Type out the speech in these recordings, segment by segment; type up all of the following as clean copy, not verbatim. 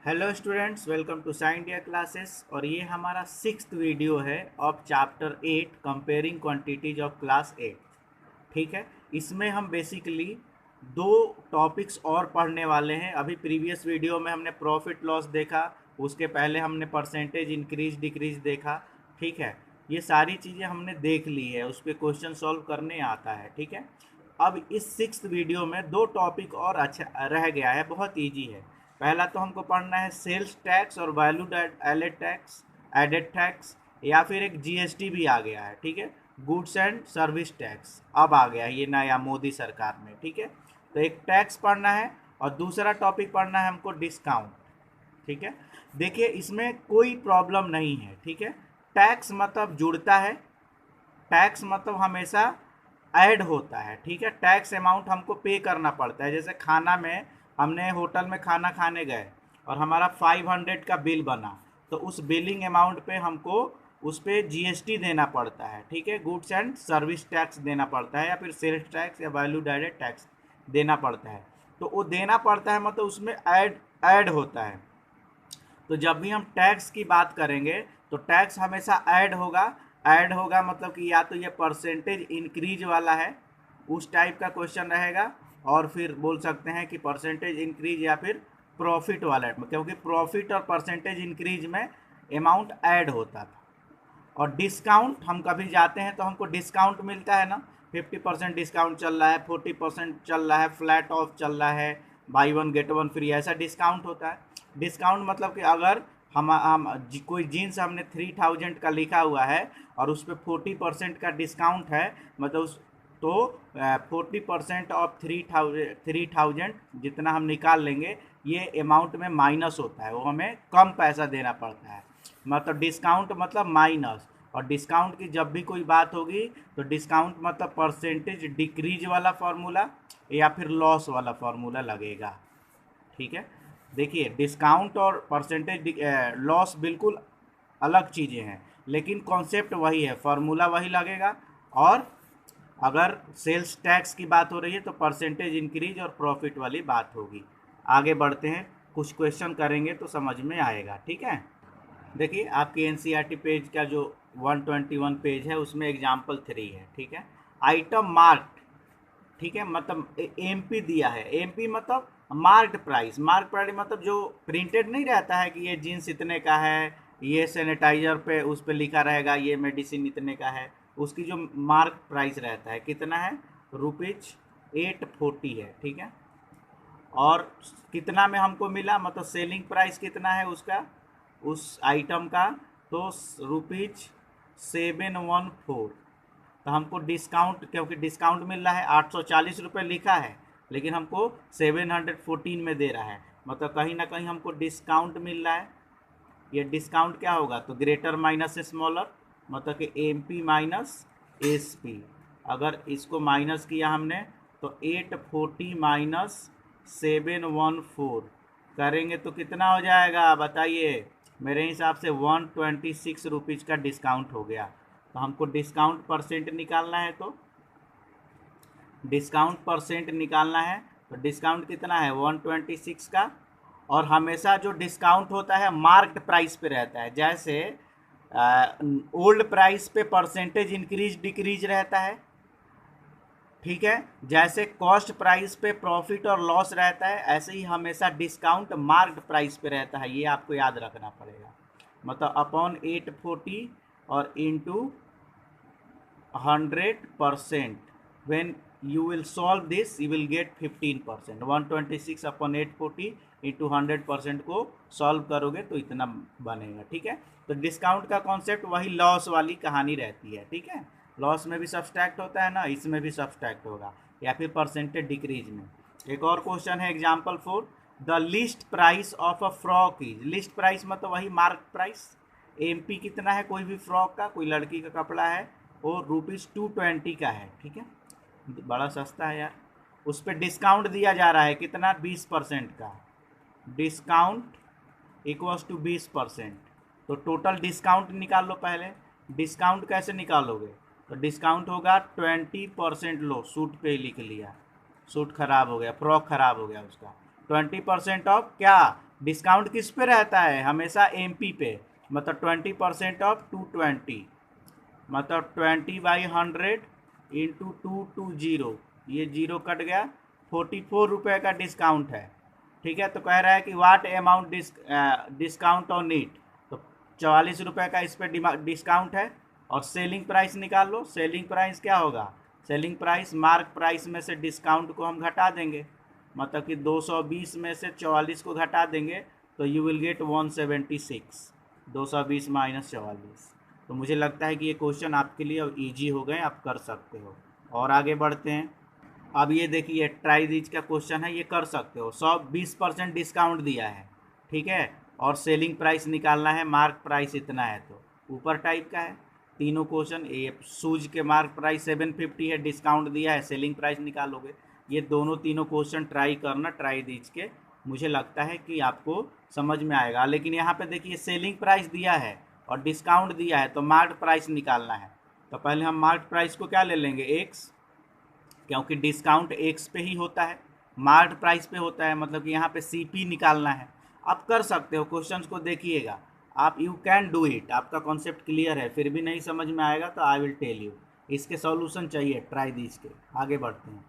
Hello students, welcome to sign India classes. और ये हमारा 6th वीडियो है of chapter 8 comparing quantities of class 8। ठीक है, इसमें हम बेसिकली दो टॉपिक्स और पढ़ने वाले हैं। अभी प्रीवियस वीडियो में हमने प्रॉफिट लॉस देखा, उसके पहले हमने परसेंटेज इंक्रीज डिक्रीज देखा। ठीक है, ये सारी चीज़ें हमने देख ली है, उस पर क्वेश्चन सॉल्व करने आता है। ठीक है, अब इस 6th वीडियो में दो टॉपिक और अच्छा रह गया है, बहुत ईजी है। पहला तो हमको पढ़ना है सेल्स टैक्स और वैल्यू एडेड टैक्स, या फिर एक जीएसटी भी आ गया है। ठीक है, गुड्स एंड सर्विस टैक्स अब आ गया है ये नया मोदी सरकार में। ठीक है, तो एक टैक्स पढ़ना है और दूसरा टॉपिक पढ़ना है हमको डिस्काउंट। ठीक है, देखिए इसमें कोई प्रॉब्लम नहीं है। ठीक है, टैक्स मतलब जुड़ता है, टैक्स मतलब हमेशा ऐड होता है। ठीक है, टैक्स अमाउंट हमको पे करना पड़ता है। जैसे खाना में हमने होटल में खाना खाने गए और हमारा 500 का बिल बना, तो उस बिलिंग अमाउंट पे हमको उस पर जीएसटी देना पड़ता है। ठीक है, गुड्स एंड सर्विस टैक्स देना पड़ता है, या फिर सेल्स टैक्स या वैल्यू एडेड टैक्स देना पड़ता है। तो वो देना पड़ता है मतलब उसमें ऐड होता है। तो जब भी हम टैक्स की बात करेंगे तो टैक्स हमेशा ऐड होगा मतलब कि या तो ये परसेंटेज इंक्रीज वाला है, उस टाइप का क्वेश्चन रहेगा, और फिर बोल सकते हैं कि परसेंटेज इंक्रीज या फिर प्रॉफिट वाला, क्योंकि प्रॉफिट और परसेंटेज इंक्रीज में अमाउंट ऐड होता था। और डिस्काउंट, हम कभी जाते हैं तो हमको डिस्काउंट मिलता है ना, 50% डिस्काउंट चल रहा है, 40% चल रहा है, फ्लैट ऑफ चल रहा है, by one get one free, ऐसा डिस्काउंट होता है। डिस्काउंट मतलब कि अगर कोई जीन्स हमने 3000 का लिखा हुआ है और उस पर 40% का डिस्काउंट है, मतलब उस तो 40% ऑफ 3000 जितना हम निकाल लेंगे, ये अमाउंट में माइनस होता है, वो हमें कम पैसा देना पड़ता है। मतलब डिस्काउंट मतलब माइनस। और डिस्काउंट की जब भी कोई बात होगी तो डिस्काउंट मतलब परसेंटेज डिक्रीज वाला फार्मूला या फिर लॉस वाला फार्मूला लगेगा। ठीक है, देखिए डिस्काउंट और परसेंटेज लॉस बिल्कुल अलग चीज़ें हैं, लेकिन कॉन्सेप्ट वही है, फार्मूला वही लगेगा। और अगर सेल्स टैक्स की बात हो रही है तो परसेंटेज इंक्रीज और प्रॉफिट वाली बात होगी। आगे बढ़ते हैं, कुछ क्वेश्चन करेंगे तो समझ में आएगा। ठीक है, देखिए आपकी एनसीईआरटी पेज का जो 121 पेज है उसमें एग्जाम्पल 3 है। ठीक है, आइटम मार्क्ड, ठीक है, मतलब एमपी दिया है। एमपी मतलब मार्क्ड प्राइस मतलब जो प्रिंटेड नहीं रहता है कि ये जीन्स इतने का है, ये सैनिटाइजर पे उस पर लिखा रहेगा ये मेडिसिन इतने का है, उसकी जो मार्क प्राइस रहता है कितना है, ₹840 है। ठीक है, और कितना में हमको मिला, मतलब सेलिंग प्राइस कितना है उसका, उस आइटम का, तो ₹714। तो हमको डिस्काउंट, क्योंकि डिस्काउंट मिल रहा है, 840 रुपये लिखा है लेकिन हमको 714 में दे रहा है, मतलब कहीं ना कहीं हमको डिस्काउंट मिल रहा है। ये डिस्काउंट क्या होगा, तो ग्रेटर माइनस स्मॉलर, मतलब कि M P minus S P. अगर इसको माइनस किया हमने तो 840 माइनस 714 करेंगे तो कितना हो जाएगा बताइए। मेरे हिसाब से 126 रुपीज़ का डिस्काउंट हो गया। तो हमको डिस्काउंट परसेंट निकालना है, तो डिस्काउंट परसेंट निकालना है, तो डिस्काउंट कितना है 126 का। और हमेशा जो डिस्काउंट होता है मार्क्ड प्राइस पे रहता है, जैसे ओल्ड प्राइस पे परसेंटेज इंक्रीज डिक्रीज रहता है। ठीक है, जैसे कॉस्ट प्राइस पे प्रॉफिट और लॉस रहता है, ऐसे ही हमेशा डिस्काउंट मार्क्ड प्राइस पे रहता है, ये आपको याद रखना पड़ेगा। मतलब अपॉन 840 और into 100%, when you will solve this you will get 15%। 126 upon 840 into 100% को सॉल्व करोगे तो इतना बनेगा। ठीक है, तो डिस्काउंट का कॉन्सेप्ट वही लॉस वाली कहानी रहती है। ठीक है, लॉस में भी सब्सट्रैक्ट होता है ना, इसमें भी सब्सट्रैक्ट होगा, या फिर परसेंटेज डिक्रीज में। एक और क्वेश्चन है example 4, the list price of a frock is, list price मतलब वही मार्क प्राइस। एमपी कितना है कोई भी फ्रॉक का, कोई लड़की का कपड़ा है, वो ₹220 का है। ठीक है, बड़ा सस्ता है यार। उस पर डिस्काउंट दिया जा रहा है कितना, 20% का। Discount equals to 20%। तो टोटल डिस्काउंट निकाल लो पहले। डिस्काउंट कैसे निकालोगे, तो डिस्काउंट होगा 20%। लो सूट पे ही लिख लिया, सूट खराब हो गया, फ्रॉक खराब हो गया उसका। 20% ऑफ क्या, डिस्काउंट किस पे रहता है? हमेशा एमपी पे, मतलब 20% ऑफ 220, मतलब 20/100 इंटू 220, ये जीरो कट गया, 44 रुपये का डिस्काउंट है। ठीक है, तो कह रहा है कि वाट अमाउंट डिस्काउंट ऑन इट, तो 44 रुपये का इस पर डिस्काउंट है। और सेलिंग प्राइस निकाल लो। सेलिंग प्राइस क्या होगा? सेलिंग प्राइस मार्क प्राइस में से डिस्काउंट को हम घटा देंगे, मतलब कि 220 में से 44 को घटा देंगे, तो यू विल गेट 176, 220 माइनस 44। तो मुझे लगता है कि ये क्वेश्चन आपके लिए अब ईजी हो गए, आप कर सकते हो। और आगे बढ़ते हैं। अब ये देखिए ट्राई दीज का क्वेश्चन है, ये कर सकते हो। 120% डिस्काउंट दिया है, ठीक है, और सेलिंग प्राइस निकालना है, मार्क प्राइस इतना है, तो ऊपर टाइप का है तीनों क्वेश्चन। ये शूज के मार्क प्राइस 750 है, डिस्काउंट दिया है, सेलिंग प्राइस निकालोगे। ये दोनों तीनों क्वेश्चन ट्राई करना, ट्राई दीज के, मुझे लगता है कि आपको समझ में आएगा। लेकिन यहाँ पे देखिए सेलिंग प्राइस दिया है और डिस्काउंट दिया है, तो मार्क प्राइस निकालना है। तो पहले हम मार्क प्राइस को क्या ले लेंगे? एक्स, क्योंकि डिस्काउंट एक्स पे ही होता है, मार्क प्राइस पे होता है, मतलब कि यहाँ पे सीपी निकालना है। आप कर सकते हो, क्वेश्चंस को देखिएगा आप, यू कैन डू इट। आपका कॉन्सेप्ट क्लियर है, फिर भी नहीं समझ में आएगा तो आई विल टेल यू, इसके सॉल्यूशन चाहिए, ट्राई दीज के। आगे बढ़ते हैं,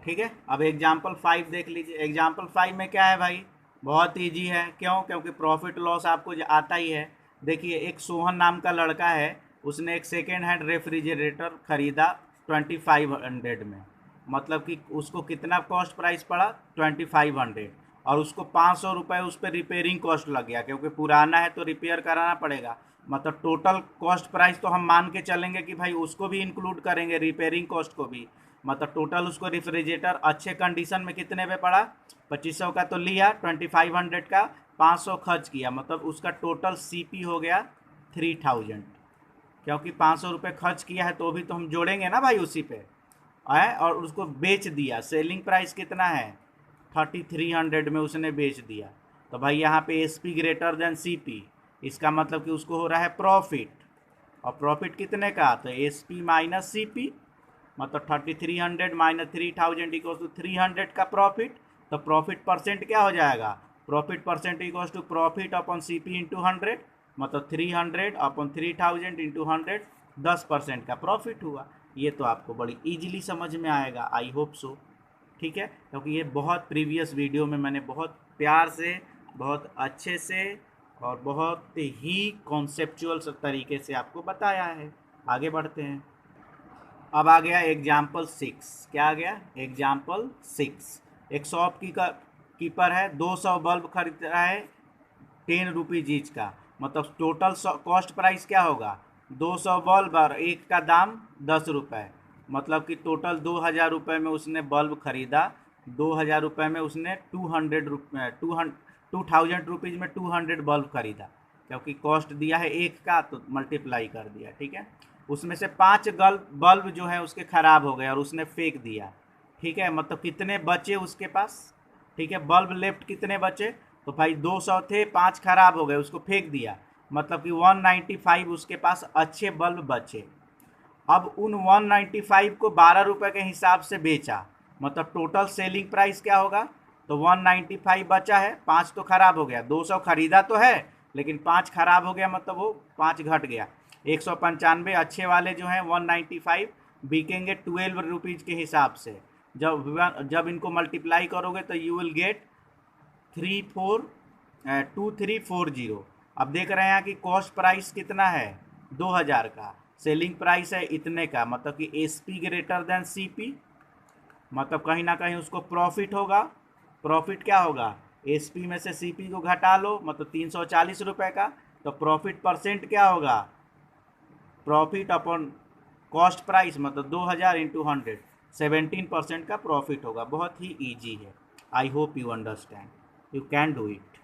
ठीक है। अब एग्जाम्पल 5 देख लीजिए। एग्जाम्पल 5 में क्या है भाई? बहुत ईजी है। क्यों? क्योंकि प्रॉफिट लॉस आपको आता ही है। देखिए एक सोहन नाम का लड़का है, उसने एक सेकेंड हैंड रेफ्रिजरेटर खरीदा 2500 में, मतलब कि उसको कितना कॉस्ट प्राइस पड़ा? 2500, और उसको 500 रुपये उस पर रिपेयरिंग कॉस्ट लग गया, क्योंकि पुराना है तो रिपेयर कराना पड़ेगा। मतलब टोटल कॉस्ट प्राइस तो हम मान के चलेंगे कि भाई उसको भी इंक्लूड करेंगे, रिपेयरिंग कॉस्ट को भी। मतलब टोटल उसको रेफ्रिजरेटर अच्छे कंडीशन में कितने पे पड़ा? 2500 का तो लिया, 2500 का 500 खर्च किया, मतलब उसका टोटल सीपी हो गया 3000। क्योंकि 500 रुपये खर्च किया है तो भी तो हम जोड़ेंगे ना भाई उसी पे है। और उसको बेच दिया, सेलिंग प्राइस कितना है? 3300 में उसने बेच दिया। तो भाई यहाँ पे S P greater than C P, इसका मतलब कि उसको हो रहा है प्रॉफिट। और प्रॉफिट कितने का? तो S P minus C P, मतलब 3300 माइनस 3000 इक्वल्स टू 300 का प्रॉफिट। तो प्रॉफिट परसेंट क्या हो जाएगा? Profit percent equals to profit upon C P into 100, मतलब 300 अपॉन 3000 इंटू 100, 10% का प्रॉफिट हुआ। ये तो आपको बड़ी ईजिली समझ में आएगा, आई होप सो। ठीक है, क्योंकि ये बहुत प्रीवियस वीडियो में मैंने बहुत प्यार से, बहुत अच्छे से और बहुत ही कॉन्सेप्चुअल तरीके से आपको बताया है। आगे बढ़ते हैं। अब आ गया एग्जाम्पल 6। क्या आ गया? एग्जाम्पल 6। एक शॉप कीपर है, 200 बल्ब खरीद रहा है 10 रुपीज़ ईच का, मतलब टोटल कॉस्ट प्राइस क्या होगा? 200 बल्ब और एक का दाम 10 रुपये, मतलब कि टोटल 2000 रुपये में उसने बल्ब खरीदा। 2000 रुपये में उसने 2000 रुपीज़ में 200 बल्ब खरीदा, क्योंकि कॉस्ट दिया है एक का तो मल्टीप्लाई कर दिया। ठीक है, उसमें से 5 बल्ब जो है उसके ख़राब हो गए और उसने फेंक दिया। ठीक है, मतलब कितने बचे उसके पास? ठीक है, बल्ब लेफ्ट कितने बचे? तो भाई 200 थे, 5 खराब हो गए, उसको फेंक दिया, मतलब कि 195 उसके पास अच्छे बल्ब बचे। अब उन 195 को 12 रुपये के हिसाब से बेचा, मतलब टोटल सेलिंग प्राइस क्या होगा? तो 195 बचा है, 5 तो खराब हो गया, 200 खरीदा तो है लेकिन 5 खराब हो गया, मतलब वो 5 घट गया। 195 अच्छे वाले जो हैं 195 बिकेंगे 12 रुपीज़ के हिसाब से। जब इनको मल्टीप्लाई करोगे तो यू विल गेट 2340। अब देख रहे हैं यहाँ कि कॉस्ट प्राइस कितना है? 2000 का, सेलिंग प्राइस है इतने का, मतलब कि S P greater than C P, मतलब कहीं ना कहीं उसको प्रॉफिट होगा। प्रॉफिट क्या होगा? एस पी में से सी पी को घटा लो, मतलब 340 रुपये का, तो प्रॉफिट परसेंट क्या होगा? प्रॉफिट अपॉन कॉस्ट प्राइस, मतलब 2000 इंटू 100, 17% का प्रॉफिट होगा। बहुत ही ईजी है, I hope you understand, you can do it.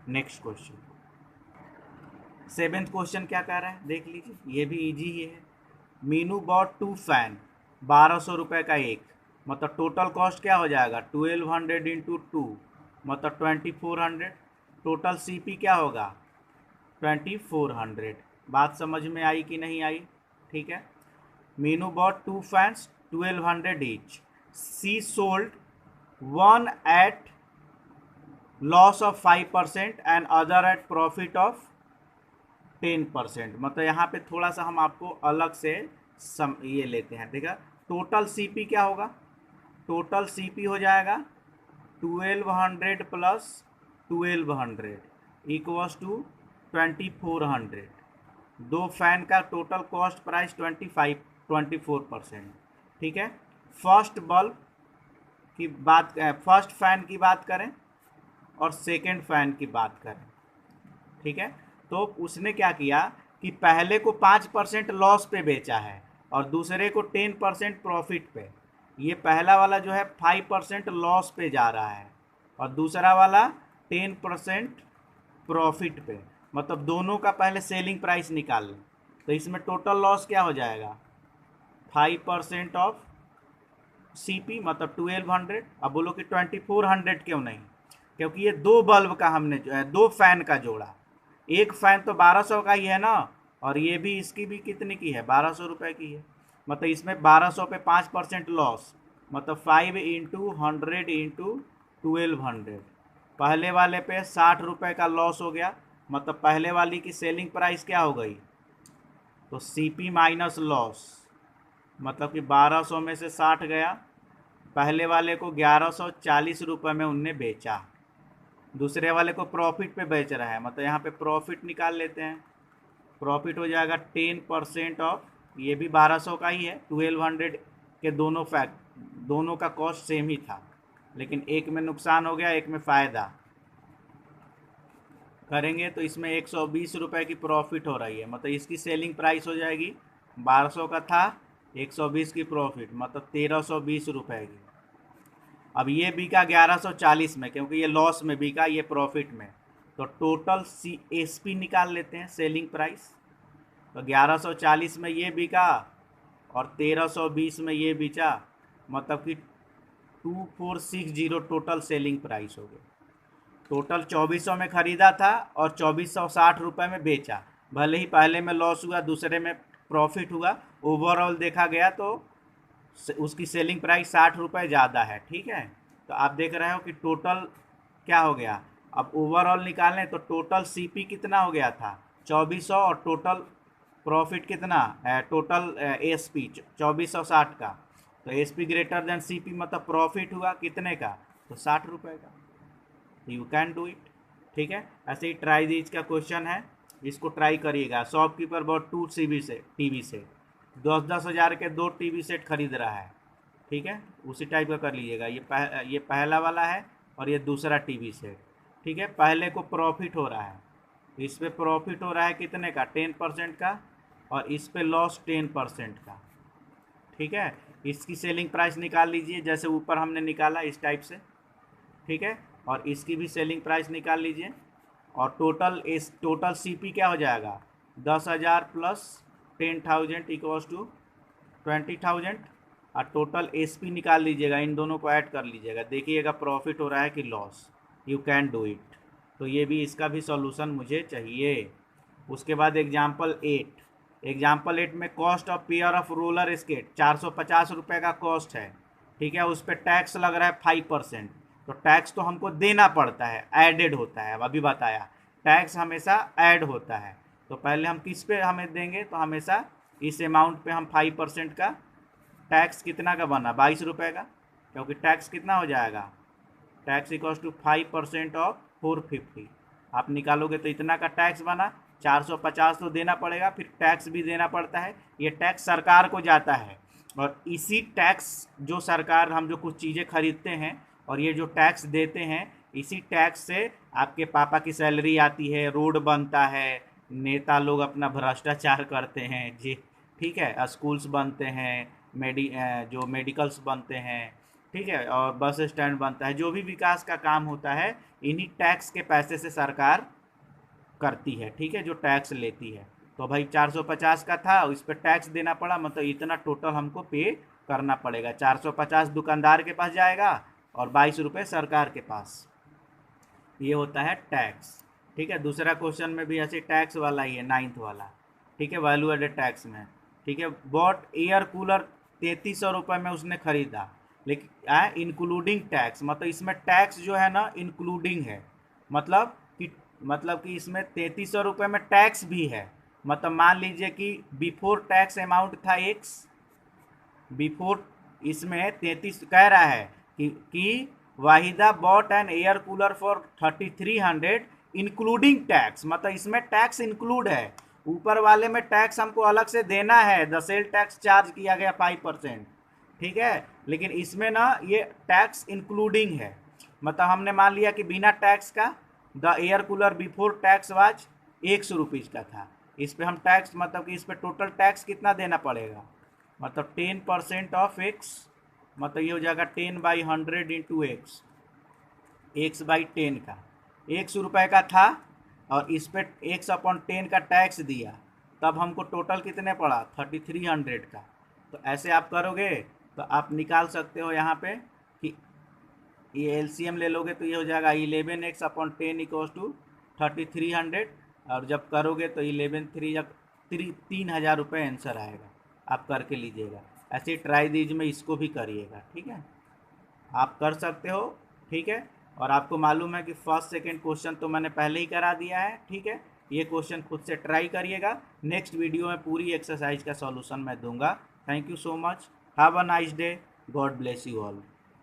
Next question, seventh question क्या कह रहा है देख लीजिए, ये भी इजी ही है। मीनू बॉट 2 फैन 1200 रुपये का एक, मतलब टोटल कॉस्ट क्या हो जाएगा? 1200 इंटू 2, मतलब 2400। टोटल सीपी क्या होगा? 2400। बात समझ में आई कि नहीं आई? ठीक है, Meenu bought 2 fans 1200 each, she sold one at loss of 5% and other at profit of 10%। मतलब यहाँ पे थोड़ा सा हम आपको अलग से ये लेते हैं, ठीक है। टोटल सीपी क्या होगा, टोटल सीपी हो जाएगा 1200 प्लस 1200 इक्वल्स टू 2400। दो फैन का टोटल कॉस्ट प्राइस 24%, ठीक है। फर्स्ट बल्ब की बात, फर्स्ट फैन की बात करें और सेकेंड फैन की बात करें, ठीक है। तो उसने क्या किया कि पहले को 5% लॉस पे बेचा है और दूसरे को 10% प्रॉफिट पे। ये पहला वाला जो है 5% लॉस पे जा रहा है और दूसरा वाला 10% प्रॉफिट पे। मतलब दोनों का पहले सेलिंग प्राइस निकाल लें, तो इसमें टोटल लॉस क्या हो जाएगा, 5% ऑफ सीपी मतलब 1200। अब बोलो कि 2400 क्यों नहीं, क्योंकि ये दो बल्ब का हमने जो है, दो फैन का जोड़ा। एक फैन तो 1200 का ही है ना, और ये भी इसकी भी कितने की है, 1200 रुपये की है। मतलब इसमें 1200 पे 5% लॉस, मतलब 5 इंटू 100 इंटू 1200। पहले वाले पे 60 रुपये का लॉस हो गया, मतलब पहले वाली की सेलिंग प्राइस क्या हो गई, तो सीपी माइनस लॉस, मतलब कि 1200 में से 60 गया। पहले वाले को 1140 रुपये में उनने बेचा, दूसरे वाले को प्रॉफिट पे बेच रहा है, मतलब यहाँ पे प्रॉफिट निकाल लेते हैं। प्रॉफिट हो जाएगा 10% ऑफ, ये भी 1200 का ही है, 1200 के दोनों दोनों का कॉस्ट सेम ही था, लेकिन एक में नुकसान हो गया, एक में फ़ायदा करेंगे तो इसमें 120 रुपये की प्रॉफिट हो रही है। मतलब इसकी सेलिंग प्राइस हो जाएगी, 1200 का था, 120 की प्रॉफिट, मतलब 1320 रुपये की। अब ये बिका 1140 में, क्योंकि ये लॉस में बिका, ये प्रॉफिट में। तो टोटल एसपी निकाल लेते हैं, सेलिंग प्राइस। तो 1140 में ये बिका और 1320 में ये बेचा, मतलब कि 2460 टोटल सेलिंग प्राइस हो गया। टोटल 2400 में ख़रीदा था और 2460 रुपये में बेचा। भले ही पहले में लॉस हुआ, दूसरे में प्रॉफिट हुआ, ओवरऑल देखा गया तो उसकी सेलिंग प्राइस 60 रुपये ज़्यादा है, ठीक है। तो आप देख रहे हो कि टोटल क्या हो गया। अब ओवरऑल निकालें तो टोटल सीपी कितना हो गया था, 2400, और टोटल प्रॉफिट कितना, टोटल एसपी 2460 का। तो एसपी ग्रेटर देन सीपी, मतलब प्रॉफिट हुआ कितने का, तो 60 रुपये का। यू कैन डू इट, ठीक है। ऐसे ही ट्राई दीज का क्वेश्चन है, इसको ट्राई करिएगा। शॉपकीपर बहुत 2 टीवी सेट 10-10 हज़ार के 2 टीवी सेट खरीद रहा है, ठीक है। उसी टाइप का कर लीजिएगा। ये पहला वाला है और ये दूसरा टीवी सेट, ठीक है। पहले को प्रॉफिट हो रहा है, इस पर प्रॉफिट हो रहा है कितने का, 10% का, और इस पे लॉस 10% का, ठीक है। इसकी सेलिंग प्राइस निकाल लीजिए, जैसे ऊपर हमने निकाला इस टाइप से, ठीक है। और इसकी भी सेलिंग प्राइस निकाल लीजिए, और टोटल सीपी क्या हो जाएगा, 10,000 प्लस 10,000 इक्वल्स टू 20,000। और टोटल एसपी निकाल लीजिएगा, इन दोनों को ऐड कर लीजिएगा, देखिएगा प्रॉफिट हो रहा है कि loss. You can do it. तो ये भी, इसका भी सॉल्यूशन मुझे चाहिए। उसके बाद एग्जाम्पल 8 में cost of pair of roller skate 450 रुपये का कॉस्ट है, ठीक है। उस पर टैक्स लग रहा है 5%। तो टैक्स तो हमको देना पड़ता है, एडेड होता है। अब अभी बताया, टैक्स हमेशा ऐड होता है। तो पहले हम किस पे हमें देंगे, तो हमेशा इस अमाउंट पे हम 5% का टैक्स, कितना का बना, 22 रुपये का, क्योंकि टैक्स कितना हो जाएगा, टैक्स इक्वल्स टू 5% ऑफ 450। आप निकालोगे तो इतना का टैक्स बना, 450 तो देना पड़ेगा, फिर टैक्स भी देना पड़ता है। ये टैक्स सरकार को जाता है, और इसी टैक्स जो सरकार, हम जो कुछ चीज़ें खरीदते हैं और ये जो टैक्स देते हैं, इसी टैक्स से आपके पापा की सैलरी आती है, रोड बनता है, नेता लोग अपना भ्रष्टाचार करते हैं जी, ठीक है। स्कूल्स बनते हैं, जो मेडिकल्स बनते हैं, ठीक है, और बस स्टैंड बनता है। जो भी विकास का काम होता है, इन्हीं टैक्स के पैसे से सरकार करती है, ठीक है, जो टैक्स लेती है। तो भाई 450 का था, इस पर टैक्स देना पड़ा, मतलब इतना टोटल हमको पे करना पड़ेगा। 450 दुकानदार के पास जाएगा और 22 रुपये सरकार के पास। ये होता है टैक्स, ठीक है। दूसरा क्वेश्चन में भी ऐसे टैक्स वाला ही है, 9th वाला, ठीक है, वैल्यू एडेड टैक्स में, ठीक है। बॉट एयर कूलर 3300 रुपये में उसने खरीदा, लेकिन इंक्लूडिंग टैक्स, मतलब इसमें टैक्स जो है ना इंक्लूडिंग है, मतलब कि इसमें 3300 रुपये में टैक्स भी है। मतलब मान लीजिए कि बिफोर टैक्स अमाउंट था एक्स, बिफोर इसमें 33 कह रहा है कि Waheeda bot N air cooler for 3300 including tax, मतलब इसमें टैक्स इंक्लूड है, ऊपर वाले में टैक्स हमको अलग से देना है, द सेल टैक्स चार्ज किया गया 5%, ठीक है, लेकिन इसमें ना ये टैक्स इंक्लूडिंग है। मतलब हमने मान लिया कि बिना टैक्स का the air cooler before tax was 100 rupees का था, इस पर हम टैक्स मतलब कि इस पर टोटल टैक्स कितना देना पड़ेगा, मतलब 10% ऑफ एक्स, मतलब ये हो जाएगा 10/100 इंटू एक्स, एक्स बाई 10 का 100 रुपये का था, और इस पर x/10 का टैक्स दिया, तब हमको टोटल कितने पड़ा 3300 का। तो ऐसे आप करोगे तो आप निकाल सकते हो यहाँ पे कि ये एलसीएम ले लोगे तो ये हो जाएगा 11x/10 इक्वल्स टू 3300, और जब करोगे तो 11 जब 3000 रुपये आंसर आएगा। आप करके लीजिएगा, ऐसे ट्राई दीज में इसको भी करिएगा, ठीक है, आप कर सकते हो, ठीक है। और आपको मालूम है कि फर्स्ट सेकंड क्वेश्चन तो मैंने पहले ही करा दिया है, ठीक है, ये क्वेश्चन खुद से ट्राई करिएगा। नेक्स्ट वीडियो में पूरी एक्सरसाइज का सॉल्यूशन मैं दूंगा। Thank you so much, have a nice day, God bless you all.